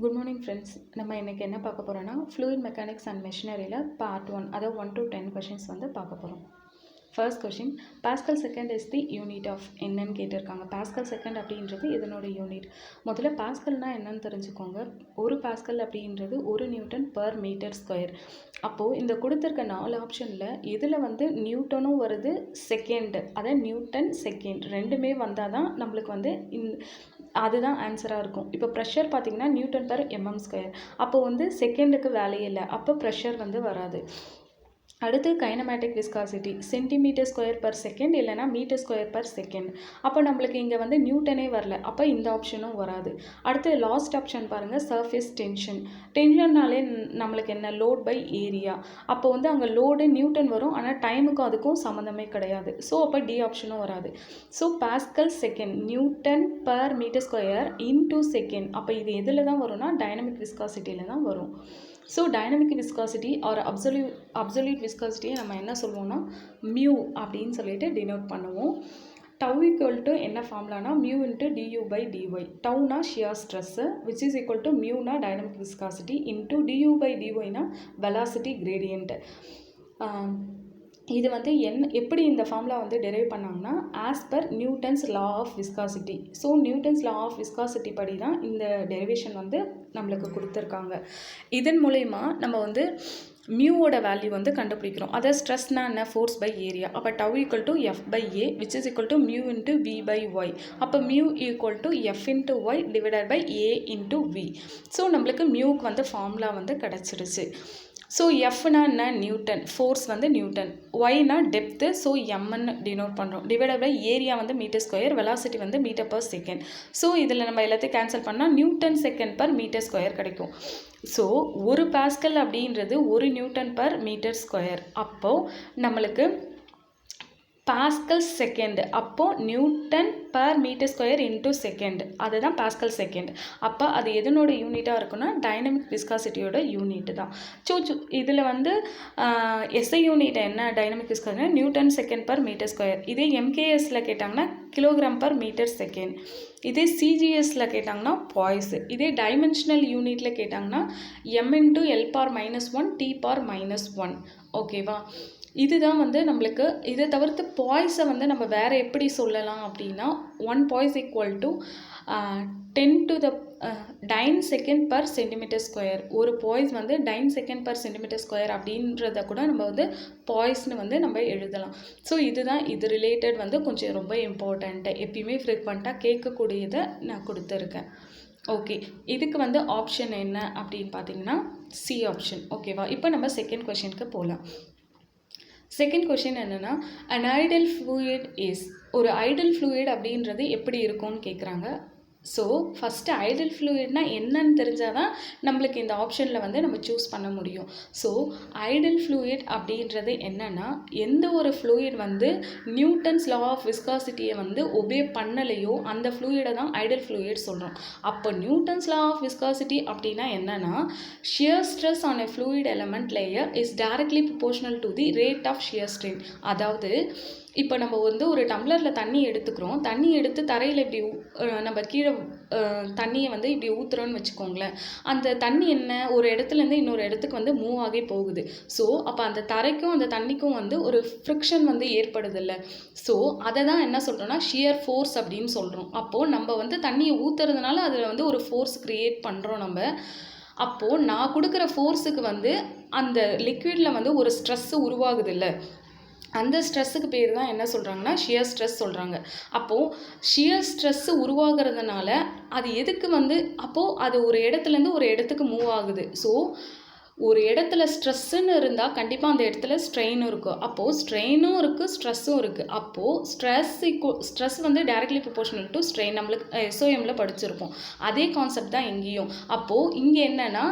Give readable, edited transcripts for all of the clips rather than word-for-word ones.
Good morning friends. நம்ம இன்றைக்கி என்ன பார்க்க போகிறோன்னா ஃப்ளூயிட் மெக்கானிக்ஸ் அண்ட் மெஷினரியில் பார்ட் 1, அதாவது 1 to 10 கொஷின்ஸ் வந்து பார்க்க போகிறோம். First question, pascal second is the unit of என்னன்னு கேட்டிருக்காங்க. பாஸ்கல் செகண்ட் அப்படின்றது இதனோட யூனிட். முதல்ல பாஸ்கல்னால் என்னன்னு தெரிஞ்சுக்கோங்க. ஒரு பாஸ்கல் அப்படின்றது 1 நியூட்டன் பர் மீட்டர் ஸ்கொயர். அப்போது இந்த கொடுத்துருக்க 4 ஆப்ஷனில் இதில் வந்து நியூட்டனும் வருது, செகண்டு, அதாவது நியூட்டன் செகண்ட் ரெண்டுமே வந்தால் தான் நம்மளுக்கு வந்து அதுதான் ஆன்சராக இருக்கும். இப்போ ப்ரெஷர் பார்த்திங்கன்னா நியூட்டன் பர் எம்எம் ஸ்கொயர். அப்போ வந்து செகண்டுக்கு வேலையே இல்லை, அப்போ ப்ரெஷர் வந்து வராது. அடுத்து kinematic viscosity centimetre square per second இல்லைனா மீட்டர் ஸ்கொயர் பர் செகண்ட். அப்போ நம்மளுக்கு இங்கே வந்து நியூட்டனே வரல, அப்போ இந்த ஆப்ஷனும் வராது. அடுத்து லாஸ்ட் ஆப்ஷன் பாருங்கள், சர்ஃபேஸ் டென்ஷன். டென்ஷன்னாலே நம்மளுக்கு என்ன, லோட் பை ஏரியா. அப்போ வந்து அங்கே லோடு நியூட்டன் வரும், ஆனால் டைமுக்கும் அதுக்கும் சம்மந்தமே கிடையாது. ஸோ அப்போ டி ஆப்ஷனும் வராது. So pascal second newton per metre square into second. அப்போ இது எதில் தான் வரும்னா டைனமிக் விஸ்காசிட்டியில் தான் வரும். So dynamic viscosity or absolute விஸ்காசிட்டியை நம்ம என்ன சொல்லுவோம்னா மியூ அப்படின்னு சொல்லிட்டு டினோட் பண்ணுவோம். டவ் ஈக்குவல் டு என்ன ஃபார்முலானா mu into du by dy. டவுனா shear stress which is equal to மியூனா dynamic viscosity into du by டிஒய்னா வெலாசிட்டி கிரேடியன்ட். இது வந்து எப்படி இந்த ஃபார்முலா வந்து டெரைவ் பண்ணாங்கன்னா as per Newton's law of viscosity. So Newton's law of viscosity படி தான் இந்த டெரிவேஷன் வந்து நம்மளுக்கு கொடுத்துருக்காங்க. இதன் மூலயமா நம்ம வந்து மியூவோட வேல்யூ வந்து கண்டுபிடிக்கிறோம். அதாவது ஸ்ட்ரெஸ்னா என்ன, ஃபோர்ஸ் பை ஏரியா. அப்போ tau equal to F by A which is equal to mu into V by Y. அப்போ mu equal to F into Y divided by A into V. So நம்மளுக்கு மியூக்கு வந்து ஃபார்முலா வந்து கிடச்சிருச்சு. So எஃப்னா என்ன, newton, force வந்து newton, ஒய்னா டெப்த்து, ஸோ எம்ன்னு டினோட் பண்ணுறோம், டிவைடட் பை ஏரியா வந்து மீட்டர் ஸ்கொயர், வெலாசிட்டி வந்து மீட்டர் பர் செகண்ட். ஸோ இதில் நம்ம எல்லாத்தையும் கேன்சல் பண்ணால் newton second per metre square கிடைக்கும். ஸோ ஒரு பாஸ்கல் அப்படின்றது 1 நியூட்டன் பர் மீட்டர் ஸ்கொயர். அப்போது நம்மளுக்கு பாஸ்கல் செகண்ட், அப்போது newton per metre square into second, அதுதான் பாஸ்கல் செகண்ட். அப்போ அது எதனோட யூனிட்டாக இருக்குன்னா டைனமிக் விஸ்காசிட்டியோட யூனிட் தான். இதில் வந்து எஸ்ஐ யூனிட் என்ன, dynamic viscosity newton second per metre square. இதே எம்கேஎஸில் கேட்டாங்கன்னா கிலோகிராம் பர் மீட்டர் செகண்ட். இதே சிஜிஎஸில் கேட்டாங்கன்னா பாய்ஸ். இதே டைமென்ஷனல் யூனிட்டில் கேட்டாங்கன்னா எம் இன்டூ எல் பார் -1 டி பார் -1. ஓகேவா? இதுதான் வந்து நம்மளுக்கு. இதை தவிர்த்து பாய்ஸை வந்து நம்ம வேறு எப்படி சொல்லலாம் அப்படின்னா 1 boys equal to 10 to the 9 second per centimetre square. ஒரு பாய்ஸ் வந்து 9 செகண்ட் பர் சென்டிமீட்டர் ஸ்கொயர் அப்படின்றத கூட நம்ம வந்து பாய்ஸ்னு வந்து நம்ம எழுதலாம். ஸோ இதுதான் இது ரிலேட்டட் வந்து கொஞ்சம் ரொம்ப இம்பார்ட்டண்ட்டு, எப்பயுமே ஃப்ரீக்வெண்ட்டாக கேட்கக்கூடியதை நான் கொடுத்துருக்கேன். ஓகே, இதுக்கு வந்து ஆப்ஷன் என்ன அப்படின்னு பார்த்தீங்கன்னா சி ஆப்ஷன். ஓகேவா? இப்போ நம்ம செகண்ட் கொஷினுக்கு போகலாம். செகண்ட் கொஷின் என்னென்னா an ideal fluid is, ஒரு ஐடல் ஃப்ளூயிட் அப்படின்றது எப்படி இருக்கும்னு கேட்குறாங்க. ஸோ ஃபஸ்ட்டு ஐடல் ஃப்ளூயிட்னா என்னன்னு தெரிஞ்சால் தான் நம்மளுக்கு இந்த ஆப்ஷனில் வந்து நம்ம சூஸ் பண்ண முடியும். ஸோ ஐடல் ஃப்ளூயிட் அப்படின்றது என்னென்னா எந்த ஒரு ஃப்ளூயிட் வந்து நியூட்டன்ஸ் லா ஆஃப் விஸ்காசிட்டியை வந்து ஒபே பண்ணலையோ அந்த ஃப்ளூயிடை தான் ஐடல் ஃப்ளூயிட் சொல்கிறோம். அப்போ நியூட்டன்ஸ் லா ஆஃப் விஸ்காசிட்டி அப்படின்னா என்னென்னா shear stress on a fluid element layer is directly proportional to the rate of shear strain. அதாவது இப்போ நம்ம வந்து ஒரு டம்ளரில் தண்ணி எடுத்துக்கிறோம், தண்ணி எடுத்து தரையில் இப்படி நம்ம கீழே தண்ணியை வந்து இப்படி ஊற்றுறோன்னு வச்சுக்கோங்களேன். அந்த தண்ணி என்ன, ஒரு இடத்துலேருந்து இன்னொரு இடத்துக்கு வந்து மூவ் ஆகி போகுது. ஸோ அப்போ அந்த தரைக்கும் அந்த தண்ணிக்கும் வந்து ஒரு ஃப்ரிக்ஷன் வந்து ஏற்படுதில்ல. ஸோ அதை தான் என்ன சொல்கிறோன்னா ஷியர் ஃபோர்ஸ் அப்படின்னு சொல்கிறோம். அப்போது நம்ம வந்து தண்ணியை ஊற்றுறதுனால அதில் வந்து ஒரு ஃபோர்ஸ் க்ரியேட் பண்ணுறோம் நம்ம. அப்போது நான் கொடுக்குற ஃபோர்ஸுக்கு வந்து அந்த லிக்விடில் வந்து ஒரு ஸ்ட்ரெஸ்ஸு உருவாகுது இல்லை, அந்த ஸ்ட்ரெஸ்ஸுக்கு பேர் தான் என்ன சொல்கிறாங்கன்னா ஷியர் ஸ்ட்ரெஸ் சொல்கிறாங்க. அப்போது ஷியர் ஸ்ட்ரெஸ்ஸு உருவாகிறதுனால அது எதுக்கு வந்து, அப்போது அது ஒரு இடத்துலேருந்து ஒரு இடத்துக்கு மூவ் ஆகுது. ஸோ ஒரு இடத்துல ஸ்ட்ரெஸ்ஸுன்னு இருந்தால் கண்டிப்பாக அந்த இடத்துல ஸ்ட்ரெயினும் இருக்கும். அப்போது ஸ்ட்ரெயினும் இருக்குது, ஸ்ட்ரெஸ்ஸும் இருக்குது. அப்போது ஸ்ட்ரெஸ் வந்து டைரக்ட்லி ப்ரொபோர்ஷனல் டு ஸ்ட்ரெயின். நம்மளுக்கு எஸ்ஓஎம்மில் படிச்சிருப்போம். அதே கான்செப்ட் தான் இங்கேயும். அப்போது இங்கே என்னென்னா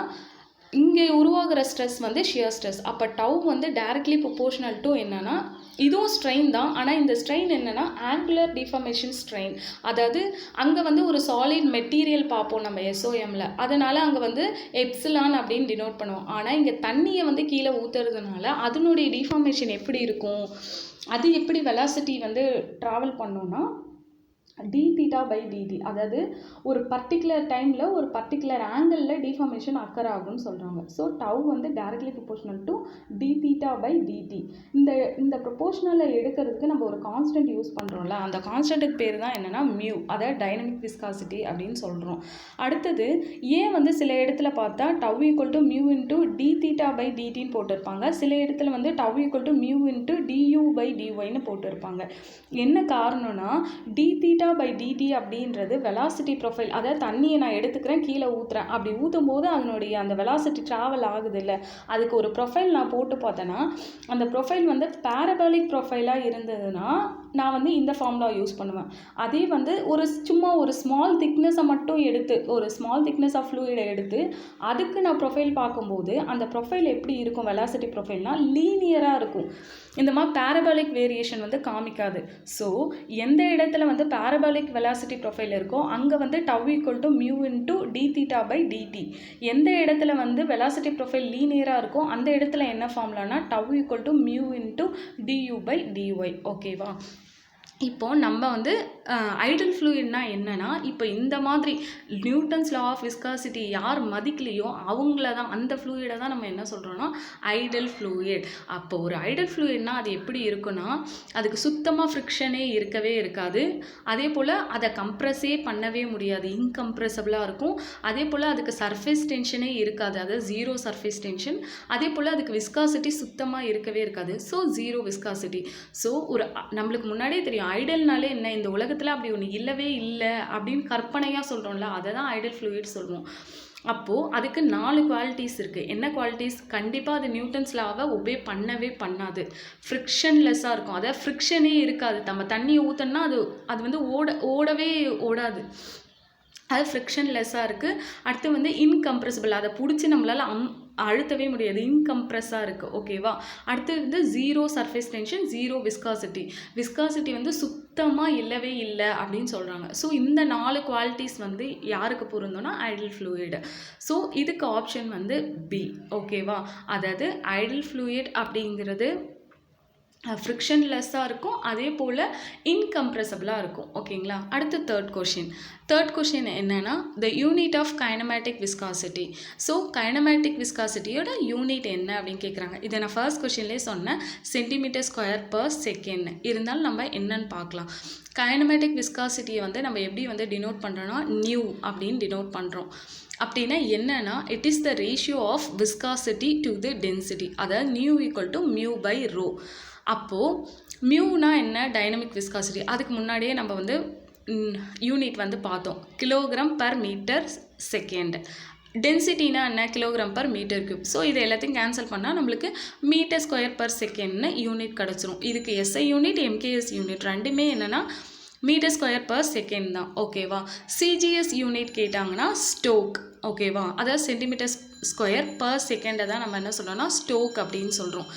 இங்கே உருவாகிற ஸ்ட்ரெஸ் வந்து ஷியர் ஸ்ட்ரெஸ். அப்போ டவ் வந்து டைரக்ட்லி ப்ரொபோர்ஷனல் டு என்னென்னா இதுவும் ஸ்ட்ரெயின் தான், ஆனால் இந்த ஸ்ட்ரெயின் என்னென்னா ஆங்குலர் டிஃபார்மேஷன் ஸ்ட்ரெயின். அதாவது அங்கே வந்து ஒரு சாலிட் மெட்டீரியல் பார்ப்போம் நம்ம எஸ்ஓஎம்மில், அதனால் அங்கே வந்து எப்சிலான் அப்படின்னு டினோட் பண்ணுவோம். ஆனால் இங்கே தண்ணியை வந்து கீழே ஊற்றுறதுனால அதனுடைய டிஃபார்மேஷன் எப்படி இருக்கும், அது எப்படி வெலாசிட்டி வந்து ட்ராவல் பண்ணோன்னா டி தீட்டா பை டிடி, அதாவது ஒரு பர்டிகுலர் டைமில் ஒரு பர்டிகுலர் ஆங்கிளில் டிஃபார்மேஷன் அக்கர் ஆகும்னு சொல்கிறாங்க. ஸோ டவ் வந்து directly proportional to d theta by dt. இந்த ப்ரொபோஷனலை எடுக்கிறதுக்கு நம்ம ஒரு கான்ஸ்டன்ட் யூஸ் பண்ணுறோம்ல, அந்த கான்ஸ்டன்ட்டுக்கு பேர் தான் என்னென்னா மியூ, அதாவது டைனமிக் விஸ்காசிட்டி அப்படின்னு சொல்கிறோம். அடுத்தது ஏன் வந்து சில இடத்துல பார்த்தா tau equal to mu into d theta by டிடின்னு போட்டிருப்பாங்க, சில இடத்துல வந்து tau equal to mu into du by டிஒய்னு போட்டிருப்பாங்க. என்ன காரணம்னா டி தீட்டா பை டிடி அப்படின்றது வெலாசிட்டி ப்ரொஃபைல், அதாவது தண்ணியை நான் எடுத்துக்கிறேன் கீழே ஊற்றுறேன், அப்படி ஊற்றும் போது அதனுடைய அந்த வெலாசிட்டி ட்ராவல் ஆகுது இல்லை, அதுக்கு ஒரு ப்ரொஃபைல் நான் போட்டு பார்த்தேன்னா அந்த ப்ரொஃபைல் வந்து பேரபாலிக் ப்ரொஃபைலாக இருந்ததுன்னா நான் வந்து இந்த ஃபார்முலா யூஸ் பண்ணுவேன். அதே வந்து சும்மா ஒரு ஸ்மால் திக்னஸை மட்டும் எடுத்து, ஒரு ஸ்மால் திக்னஸ் ஆஃப் ஃப்ளூயிடை எடுத்து அதுக்கு நான் ப்ரொஃபைல் பார்க்கும்போது அந்த ப்ரொஃபைல் எப்படி இருக்கும், வெலாசிட்டி ப்ரொஃபைல்னால் லீனியராக இருக்கும். இந்த மாதிரி பேரபாலிக் வேரியேஷன் வந்து காமிக்காது. ஸோ எந்த இடத்துல வந்து பேரபாலிக் வெலாசிட்டி ப்ரொஃபைல் இருக்கோ அங்கே வந்து tau equal to mu into d theta by dt. எந்த இடத்துல வந்து வெலாசிட்டி ப்ரொஃபைல் லீனியராக இருக்கோ அந்த இடத்துல என்ன ஃபார்முலானா tau equal to mu into du by dy. ஓகேவா? இப்போது நம்ம வந்து ஐடல் ஃப்ளூயிட்னா என்னென்னா, இப்போ இந்த மாதிரி நியூட்டன்ஸ் லா ஆஃப் விஸ்காசிட்டி யார் மதிக்கலையோ அவங்கள தான், அந்த ஃப்ளூயிடை தான் நம்ம என்ன சொல்கிறோன்னா ஐடல் ஃப்ளூயிட். அப்போ ஒரு ஐடல் ஃப்ளூயிட்னா அது எப்படி இருக்குன்னா, அதுக்கு சுத்தமாக ஃப்ரிக்ஷனே இருக்கவே இருக்காது, அதே போல் அதை கம்ப்ரெஸ்ஸே பண்ணவே முடியாது, இன்கம்ப்ரெசபிளாக இருக்கும். அதே போல் அதுக்கு சர்ஃபேஸ் டென்ஷனே இருக்காது, அதாவது ஜீரோ சர்ஃபேஸ் டென்ஷன். அதே போல் அதுக்கு விஸ்காசிட்டி சுத்தமாக இருக்கவே இருக்காது, ஸோ ஜீரோ விஸ்காசிட்டி. ஸோ நம்மளுக்கு முன்னாடியே தெரியும் ஐடல்னாலே என்ன, இந்த உலகத்தில் அப்படி ஒன்று இல்லவே இல்லை அப்படின்னு கற்பனையாக சொல்கிறோம்ல, அதை தான் ஐடல் ஃப்ளூயிட் சொல்லுவோம். அப்போது அதுக்கு 4 குவாலிட்டிஸ் இருக்குது. என்ன குவாலிட்டிஸ்? கண்டிப்பாக அது நியூட்டன்ஸ் லாவை ஒபே பண்ணவே பண்ணாது, ஃப்ரிக்ஷன்லெஸ்ஸாக இருக்கும், அதாவது ஃப்ரிக்ஷனே இருக்காது. நம்ம தண்ணியை ஊற்றினா அது வந்து ஓடவே ஓடாது, அது ஃப்ரிக்ஷன்லெஸ்ஸாக இருக்குது. அடுத்து வந்து இன்கம்ப்ரெசிபிள், அதை பிடிச்சி நம்மளால் அழுத்தவே முடியாது, இன்கம்ப்ரெஸ்ஸாக இருக்குது. ஓகேவா? அடுத்து வந்து zero surface tension, zero viscosity வந்து சுத்தமாக இல்லவே இல்லை அப்படின்னு சொல்கிறாங்க. ஸோ இந்த 4 குவாலிட்டிஸ் வந்து யாருக்கு பொருந்தோன்னா ஐடல் ஃப்ளூயிட். ஸோ இதுக்கு ஆப்ஷன் வந்து பி. ஓகேவா? அதாவது ஐடல் ஃப்ளூயிட் அப்படிங்கிறது ஃப்ரிக்ஷன்லெஸ்ஸாக இருக்கும், அதே போல் இன்கம்ப்ரெசபிளாக இருக்கும். ஓகேங்களா? அடுத்து தேர்ட் கொஷின் என்னென்னா, the unit of kinematic viscosity. So kinematic விஸ்காசிட்டியோட யூனிட் என்ன அப்படின்னு கேட்குறாங்க. இதை நான் ஃபர்ஸ்ட் கொஷின்லேயே சொன்னேன், சென்டிமீட்டர் ஸ்கொயர் பர் செகண்ட். இருந்தாலும் நம்ம என்னன்னு பார்க்கலாம். கைனமேட்டிக் விஸ்காசிட்டியை வந்து நம்ம எப்படி வந்து டினோட் பண்ணுறோன்னா நியூ அப்படின்னு டினோட் பண்ணுறோம். அப்படின்னா என்னன்னா, it is the ratio of viscosity to the density, அதாவது nu equal to mu by rho. அப்போது மியூனா என்ன, டைனமிக் விஸ்காசிட்டி. அதுக்கு முன்னாடியே நம்ம வந்து யூனிட் வந்து பார்த்தோம், கிலோகிராம் பர் மீட்டர் செகண்ட். டென்சிட்டினா என்ன, kilogram per metre cube. So இது எல்லாத்தையும் கேன்சல் பண்ணால் நம்மளுக்கு மீட்டர் ஸ்கொயர் பர் செகண்ட்னு யூனிட் கிடச்சிரும். இதுக்கு எஸ்ஐ யூனிட், எம்கேஎஸ் யூனிட் ரெண்டுமே என்னென்னா மீட்டர் ஸ்கொயர் பர் செகண்ட் தான். ஓகேவா? சிஜிஎஸ் யூனிட் கேட்டாங்கன்னா ஸ்டோக். ஓகேவா? அதாவது சென்டிமீட்டர் ஸ்கொயர் பர் செகண்டை தான் நம்ம என்ன சொல்கிறோன்னா ஸ்டோக் அப்படின்னு சொல்கிறோம்.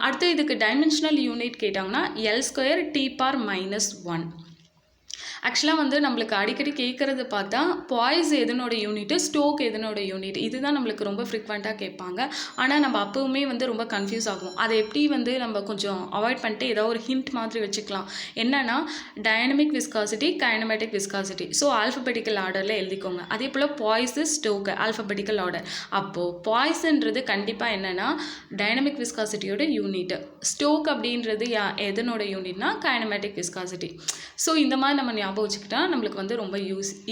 அடுத்து இதுக்கு டைமென்ஷனல் யூனிட் கேட்டாங்கன்னா எல் ஸ்கொயர் டி பார் -1. ஆக்சுவலாக வந்து நம்மளுக்கு அடிக்கடி கேட்குறது பார்த்தா பாய்ஸ் எதனோட யூனிட்டு, ஸ்டோக் எதனோட யூனிட், இதுதான் நம்மளுக்கு ரொம்ப ஃப்ரீக்வெண்ட்டாக கேட்பாங்க. ஆனால் நம்ம அப்போவுமே வந்து ரொம்ப கன்ஃபியூஸ் ஆகும். அதை எப்படி வந்து நம்ம கொஞ்சம் அவாய்ட் பண்ணிட்டு ஏதாவது ஒரு ஹிண்ட் மாதிரி வச்சுக்கலாம். என்னென்னா dynamic viscosity, kinematic viscosity. So alphabetical ஆர்டரில் எழுதிக்கோங்க. அதே போல் பாய்ஸு, ஸ்டோக்கு ஆல்ஃபபெட்டிக்கல் ஆர்டர். அப்போது பாய்ஸுன்றது கண்டிப்பாக என்னென்னா டைனமிக் விஸ்காசிட்டியோட யூனிட்டு, ஸ்டோக் அப்படின்றது எதனோட யூனிட்னா கைனமேட்டிக் விஸ்காசிட்டி. ஸோ இந்த மாதிரி நம்ம ஞாபகம் வச்சுக்கிட்டா நம்மளுக்கு வந்து ரொம்ப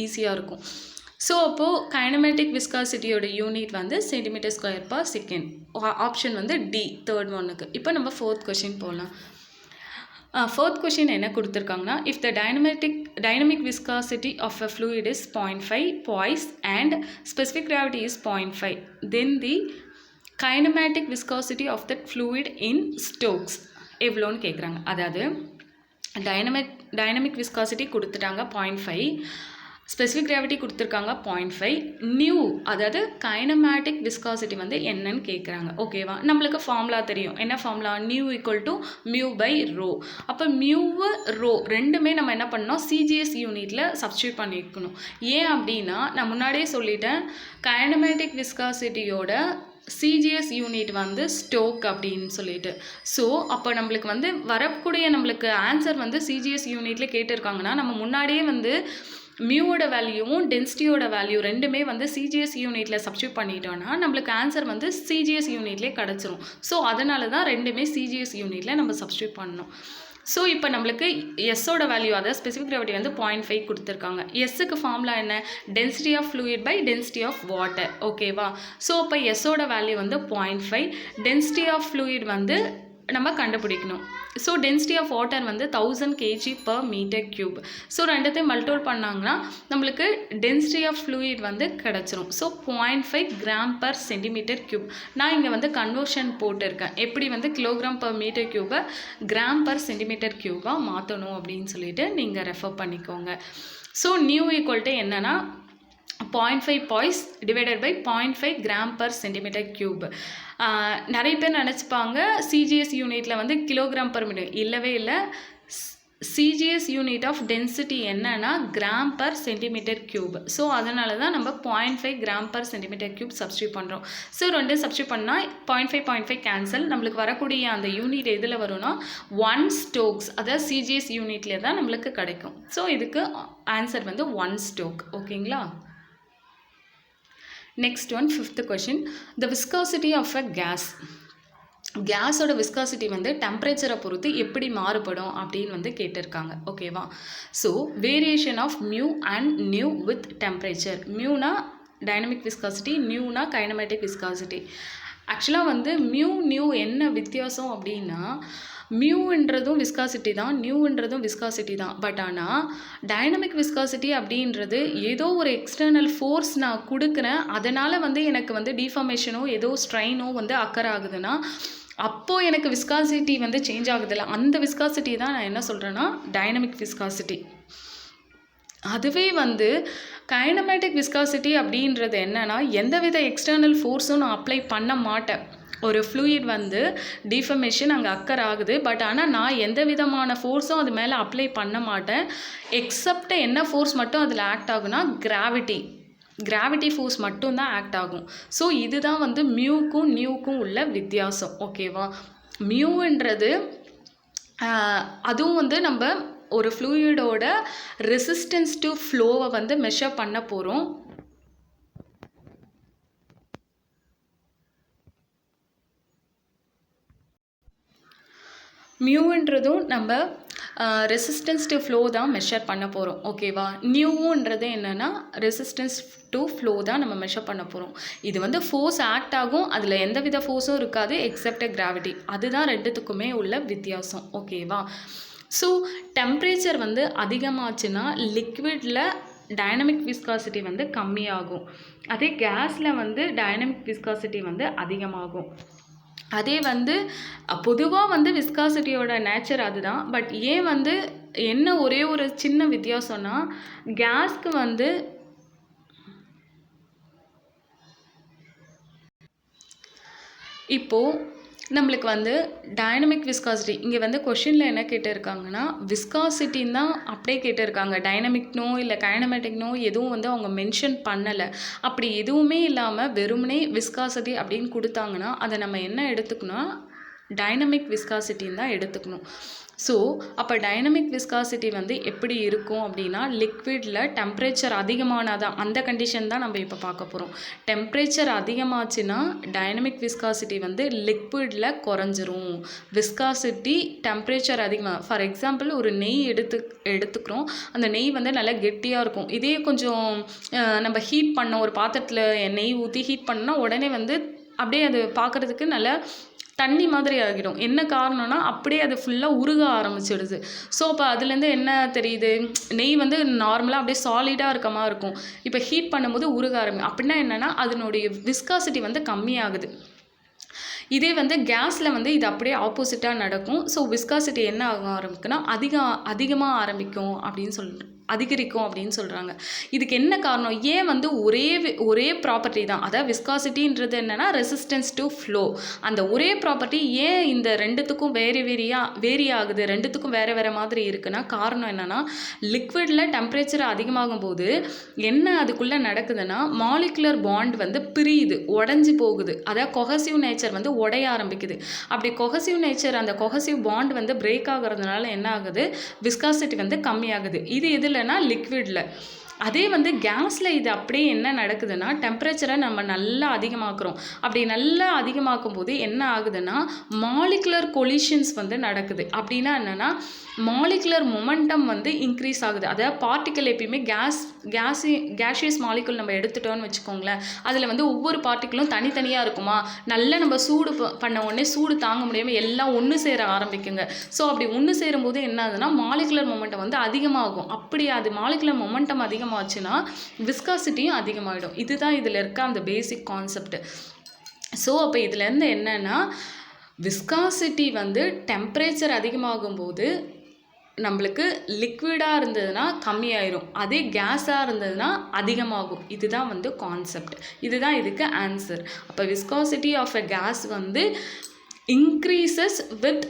ஈஸியாக இருக்கும். ஸோ அப்போது கைனமேட்டிக் விஸ்காசிட்டியோட யூனிட் வந்து centimetre square per second. Option வந்து டி, தேர்ட் ஒன்னுக்கு. இப்போ நம்ம ஃபோர்த் கொஷின் போகலாம். ஃபோர்த் கொஷின் என்ன கொடுத்துருக்காங்கன்னா, if the dynamic viscosity of a fluid is 0.5 poise and specific gravity is 0.5, then the kinematic viscosity of that fluid in Stokes எவ்வளோன்னு கேட்குறாங்க. அதாவது டைனமிக் விஸ்காசிட்டி கொடுத்துட்டாங்க 0.5, ஸ்பெசிஃபிக் கிராவிட்டி கொடுத்துருக்காங்க 0.5, நியூ அதாவது kinematic viscosity வந்து என்னன்னு கேட்குறாங்க. ஓகேவா? நம்மளுக்கு ஃபார்முலா தெரியும். என்ன formula? Nu equal to mu by rho. அப்போ மியூவு ரோ ரெண்டுமே நம்ம என்ன பண்ணோம், சிஜிஎஸ் யூனிட்டில் சப்ஸ்டியூட் பண்ணிக்கணும். ஏன் அப்படின்னா நான் முன்னாடியே சொல்லிட்டேன், கைனமேட்டிக் விஸ்காசிட்டியோட சிஜிஎஸ் யூனிட் வந்து ஸ்டோக் அப்படின்னு சொல்லிட்டு. ஸோ அப்போ நம்மளுக்கு வந்து வரக்கூடிய நம்மளுக்கு ஆன்சர் வந்து சிஜிஎஸ் யூனிட்லேயே கேட்டிருக்காங்கன்னா நம்ம முன்னாடியே வந்து மியூவோட வேல்யூவும் டென்சிட்டியோட வேல்யூ ரெண்டுமே வந்து சிஜிஎஸ் யூனிட்டில் சப்ஸ்டியூட் பண்ணிட்டோன்னா நம்மளுக்கு ஆன்சர் வந்து சிஜிஎஸ் யூனிட்லேயே கிடச்சிரும். ஸோ அதனால தான் ரெண்டுமே சிஜிஎஸ் யூனிட்டில் நம்ம சப்ஸ்டியூட் பண்ணணும். ஸோ இப்போ நம்மளுக்கு எஸ்ஸோட வேல்யூ அதாவது ஸ்பெசிஃபிக் கிராவிட்டி வந்து 0.5 கொடுத்துருக்காங்க. எஸ்ஸுக்கு ஃபார்முலா என்ன? Density of fluid by density of water. ஓகேவா? ஸோ இப்போ எஸ்ஸோட வேல்யூ வந்து 0.5, டென்சிட்டி ஆஃப் ஃப்ளூயிட் வந்து நம்ம கண்டுபிடிக்கணும். ஸோ டென்சிட்டி ஆஃப் வாட்டர் வந்து 1000 kg/m³. ஸோ ரெண்டுத்தையும் மல்டிபிள் பண்ணாங்கன்னா நம்மளுக்கு டென்சிட்டி ஆஃப் ஃப்ளூயிட் வந்து கிடச்சிரும். So 0.5 g/cm³. நான் இங்கே வந்து கன்வர்ஷன் போட்டிருக்கேன், எப்படி வந்து kg/m³ g/cm³ மாற்றணும் அப்படின்னு சொல்லிட்டு நீங்கள் ரெஃபர் பண்ணிக்கோங்க. ஸோ நியூ ஈக்குவல் டு என்னன்னா 0.5 பாய்ஸ் டிவைடட் பை 0.5 g/cm³. நிறைய பேர் நினச்சிப்பாங்க சிஜிஎஸ் யூனிட்டில் வந்து kg/m. இல்லவே இல்லை. சிஜிஎஸ் யூனிட் ஆஃப் டென்சிட்டி என்னன்னா g/cm³. ஸோ அதனால தான் நம்ம 0.5 g/cm³ சப்ஸ்டியூட் பண்ணுறோம். ஸோ ரெண்டு சப்ஸ்டியூட் பண்ணால் 0.5 கேன்சல். நம்மளுக்கு வரக்கூடிய அந்த யூனிட் எதில் வரும்னா 1 ஸ்டோக்ஸ், அதாவது சிஜிஎஸ் யூனிட்லேயே தான் நம்மளுக்கு கிடைக்கும். ஸோ இதுக்கு ஆன்சர் வந்து 1 ஸ்டோக். ஓகேங்களா? Next one, 5th question. The viscosity of a gas. கேஸோட விஸ்காசிட்டி வந்து டெம்பரேச்சரை பொறுத்து எப்படி மாறுபடும் அப்படின்னு வந்து கேட்டிருக்காங்க. ஓகேவா? So variation of mu and nu with temperature. மியூனா டைனமிக் விஸ்காசிட்டி, நியூனா கைனமேட்டிக் விஸ்காசிட்டி. ஆக்சுவலாக வந்து நியூ என்ன வித்தியாசம் அப்படின்னா மியூன்றதும் விஸ்காசிட்டி தான், நியூன்றதும் விஸ்காசிட்டி தான். பட் ஆனால் டைனமிக் விஸ்காசிட்டி அப்படின்றது ஏதோ ஒரு எக்ஸ்டர்னல் ஃபோர்ஸ் நான் கொடுக்குறேன், அதனால் வந்து எனக்கு வந்து டிஃபார்மேஷனோ ஏதோ ஸ்ட்ரெயினோ வந்து அக்கர் ஆகுதுன்னா அப்போது எனக்கு விஸ்காசிட்டி வந்து சேஞ்ச் ஆகுதில்ல, அந்த விஸ்காசிட்டி தான் நான் என்ன சொல்கிறேன்னா டைனமிக் விஸ்காசிட்டி. அதுவே வந்து கைனமேட்டிக் விஸ்காசிட்டி அப்படின்றது என்னென்னா எந்தவித எக்ஸ்டர்னல் ஃபோர்ஸும் நான் அப்ளை பண்ண மாட்டேன். ஒரு ஃப்ளூயிட் வந்து டிஃபர்மேஷன் அங்கே அக்கர் ஆகுது, பட் ஆனால் நான் எந்த விதமான ஃபோர்ஸும் அது மேலே அப்ளை பண்ண மாட்டேன். எக்ஸப்ட் என்ன ஃபோர்ஸ் மட்டும் அதில் ஆக்ட் ஆகுனா கிராவிட்டி ஃபோர்ஸ் மட்டும்தான் ஆக்ட் ஆகும். ஸோ இதுதான் வந்து மியூக்கும் நியூக்கும் உள்ள வித்தியாசம். ஓகேவா? மியூன்றது அதுவும் வந்து நம்ம ஒரு ஃப்ளூயிடோட ரெசிஸ்டன்ஸ் டு ஃப்ளோவை வந்து மெஷர் பண்ண போகிறோம். மியூன்றதும் நம்ம ரெசிஸ்டன்ஸ் டு ஃப்ளோ தான் மெஷர் பண்ண போகிறோம். ஓகேவா? நியூன்றது என்னென்னா ரெசிஸ்டன்ஸ் டு ஃப்ளோ தான் நம்ம மெஷர் பண்ண போகிறோம். இது வந்து ஃபோர்ஸ் ஆக்ட் ஆகும், அதில் எந்த வித ஃபோர்ஸும் இருக்காது எக்ஸப்ட் கிராவிட்டி. அதுதான் ரெண்டுத்துக்குமே உள்ள வித்தியாசம். ஓகேவா? ஸோ டெம்ப்ரேச்சர் வந்து அதிகமாச்சுன்னா லிக்விடில் டைனமிக் விஸ்காசிட்டி வந்து கம்மியாகும், அதே கேஸில் வந்து டைனமிக் விஸ்காசிட்டி வந்து அதிகமாகும். அதே வந்து பொதுவாக வந்து விஸ்காசிட்டியோட நேச்சர் அதுதான். பட் ஏன் வந்து என்ன ஒரே ஒரு சின்ன வித்தியாசம்னா கேஸ்க்கு வந்து இப்போது நம்மளுக்கு வந்து டைனமிக் விஸ்காசிட்டி இங்கே வந்து கொஷினில் என்ன கேட்டிருக்காங்கன்னா விஸ்காசிட்டின்னு தான் அப்படியே கேட்டிருக்காங்க. டைனமிக்னோ இல்லை கைனமேட்டிக்னோ எதுவும் வந்து அவங்க மென்ஷன் பண்ணலை. அப்படி எதுவுமே இல்லாமல் வெறுமனே விஸ்காசிட்டி அப்படின்னு கொடுத்தாங்கன்னா அதை நம்ம என்ன எடுத்துக்கணும், டைனமிக் விஸ்காசிட்டின்னு தான் எடுத்துக்கணும். ஸோ அப்போ டைனமிக் விஸ்காசிட்டி வந்து எப்படி இருக்கும் அப்படின்னா லிக்விடில் டெம்ப்ரேச்சர் அதிகமானாதான் அந்த கண்டிஷன் தான் நம்ம இப்போ பார்க்க போகிறோம். டெம்ப்ரேச்சர் அதிகமாச்சுன்னா டைனமிக் விஸ்காசிட்டி வந்து லிக்விடில் குறைஞ்சிரும். விஸ்காசிட்டி டெம்ப்ரேச்சர் அதிகமாக, ஃபார் எக்ஸாம்பிள் ஒரு நெய் எடுத்துக்கிறோம், அந்த நெய் வந்து நல்லா கெட்டியாக இருக்கும். இதே கொஞ்சம் நம்ம ஹீட் பண்ணோம், ஒரு பாத்திரத்தில் நெய் ஊற்றி ஹீட் பண்ணோன்னா உடனே வந்து அப்படியே அது பார்க்குறதுக்கு நல்லா தண்ணி மாதிரி ஆகிடும். என்ன காரணம்னா அப்படியே அது ஃபுல்லாக உருக ஆரம்பிச்சிடுது. ஸோ அப்போ அதுலேருந்து என்ன தெரியுது, நெய் வந்து நார்மலாக அப்படியே சாலிடாக இருக்க மாதிரி இருக்கும், இப்போ ஹீட் பண்ணும்போது உருக அப்படின்னா என்னென்னா அதனுடைய விஸ்காசிட்டி வந்து கம்மியாகுது. இதே வந்து கேஸில் வந்து இது அப்படியே ஆப்போசிட்டாக நடக்கும். ஸோ விஸ்காசிட்டி என்ன ஆக ஆரம்பிக்குன்னா அதிகமாக ஆரம்பிக்கும் அப்படின்னு அதிகரிக்கும் அப்படின்னு சொல்கிறாங்க. இதுக்கு என்ன காரணம்? ஏன் வந்து ஒரே ப்ராப்பர்ட்டி தான், அதாவது விஸ்காசிட்டின்றது என்னென்னா ரெசிஸ்டன்ஸ் டு ஃப்ளோ, அந்த ஒரே ப்ராப்பர்ட்டி ஏன் இந்த ரெண்டுத்துக்கும் வேரி ஆகுது, ரெண்டுத்துக்கும் வேறு மாதிரி இருக்குன்னா காரணம் என்னென்னா லிக்விடில் டெம்பரேச்சர் அதிகமாகும் போது என்ன அதுக்குள்ளே நடக்குதுன்னா மாலிகுலர் பாண்ட் வந்து பிரியுது, உடஞ்சி போகுது, அதாவது கொஹசிவ் நேச்சர் வந்து உடைய ஆரம்பிக்குது. அப்படி கொஹசிவ் நேச்சர், அந்த கொஹசிவ் பாண்ட் வந்து பிரேக் ஆகிறதுனால என்ன ஆகுது, விஸ்காசிட்டி வந்து கம்மியாகுது. இது எதுலனா லிக்விடில். அதே வந்து கேஸில் இது அப்படியே என்ன நடக்குதுன்னா டெம்பரேச்சரை நம்ம நல்லா அதிகமாக்குறோம். அப்படி நல்லா அதிகமாக்கும் போது என்ன ஆகுதுன்னா மாலிகுலர் கொலிஷன்ஸ் வந்து நடக்குது. அப்படின்னா என்னென்னா மாலிகுலர் மொமெண்டம் வந்து இன்க்ரீஸ் ஆகுது. அதாவது பார்ட்டிக்கல் எப்பயுமே கேஷியஸ் மாலிகுல் நம்ம எடுத்துட்டோன்னு வச்சுக்கோங்களேன், அதில் வந்து ஒவ்வொரு பார்ட்டிக்கிளும் தனித்தனியாக இருக்குமா, நல்லா நம்ம சூடு பண்ண உடனே சூடு தாங்க முடியாமல் எல்லாம் ஒன்று சேர ஆரம்பிக்குங்க. ஸோ அப்படி ஒன்று சேரும்போது என்ன ஆகுதுன்னா மாலிகுலர் மொமெண்டம் வந்து அதிகமாகும். அப்படி அது மாலிகுலர் மொமெண்டம் அதிகமாச்சுன்னா விஸ்காசிட்டியும் அதிகமாகிடும். இதுதான் இதில் இருக்க அந்த பேசிக் கான்செப்ட். ஸோ அப்போ இதுலேருந்து என்னென்னா விஸ்காசிட்டி வந்து டெம்பரேச்சர் அதிகமாகும் போது நம்மளுக்கு லிக்விடாக இருந்ததுன்னா கம்மியாயிரும், அதே கேஸாக இருந்ததுன்னா அதிகமாகும். இதுதான் வந்து கான்செப்ட், இதுதான் இதுக்கு ஆன்சர். அப்போ விஸ்காசிட்டி ஆஃப் எ கேஸ் வந்து increases with